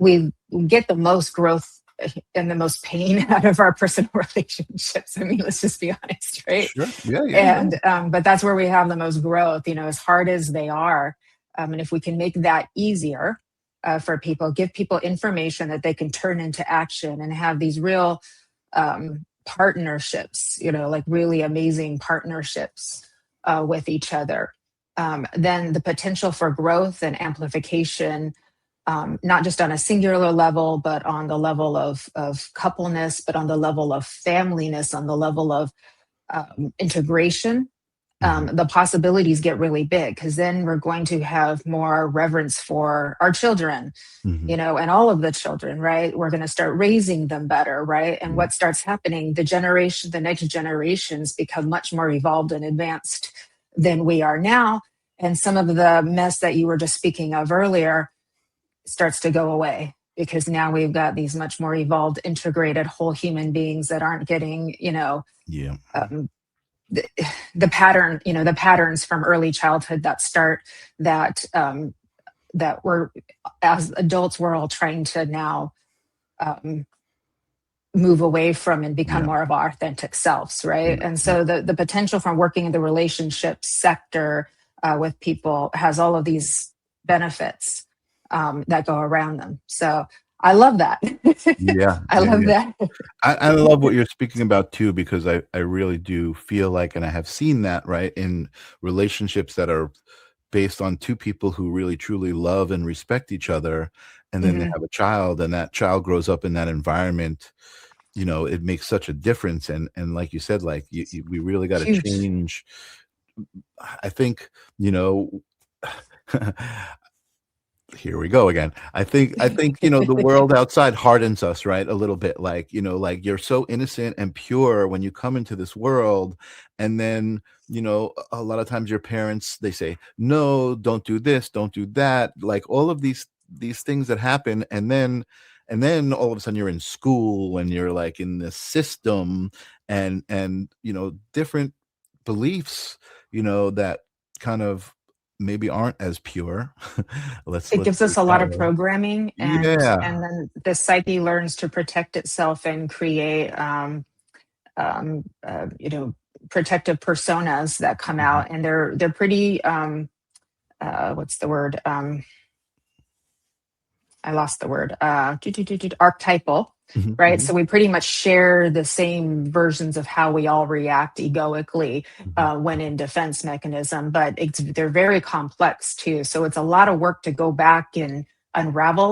we get the most growth and the most pain out of our personal relationships. I mean, let's just be honest, right? Sure. Yeah, yeah, yeah. And but that's where we have the most growth, as hard as they are. And if we can make that easier for people, give people information that they can turn into action and have these real partnerships, like really amazing partnerships with each other, then the potential for growth and amplification, not just on a singular level, but on the level of coupleness, but on the level of familyness, on the level of integration, Mhm. the possibilities get really big, because then we're going to have more reverence for our children, Mhm. and all of the children, right? We're going to start raising them better, right? And Yeah. what starts happening, the next generations become much more evolved and advanced than we are now. And some of the mess that you were just speaking of earlier starts to go away, because now we've got these much more evolved, integrated, whole human beings that aren't getting, Yeah. um, the, the the patterns from early childhood that start that we're, as adults, we're all trying to now um, move away from and become Yeah. more of our authentic selves, right? Yeah. And Yeah. so the potential from working in the relationship sector with people has all of these benefits that go around them. So I love that. Yeah. I Yeah. love Yeah. that. I love what you're speaking about too, because I really do feel like, and I have seen that, right, in relationships that are based on two people who really truly love and respect each other, and then they Mhm. have a child, and that child grows up in that environment. It makes such a difference, and like you said, like we really got to Huge. change. I think, you know, here we go again. I think, the world outside hardens us, right? A little bit, like, like you're so innocent and pure when you come into this world. And then, a lot of times your parents, they say, no, don't do this, don't do that. Like all of these things that happen. And then all of a sudden you're in school and you're like in this system, and different beliefs, that kind of maybe aren't as pure. Let's It gives put us it a lot that of way. programming, and Yeah. then the psyche learns to protect itself and create um, protective personas that come Mhm, out, and they're pretty what's the word? I lost the word. Archetypal, mhm, right? mhm, So we pretty much share the same versions of how we all react egoically mhm. when in defense mechanism, but they're very complex too. So it's a lot of work to go back and unravel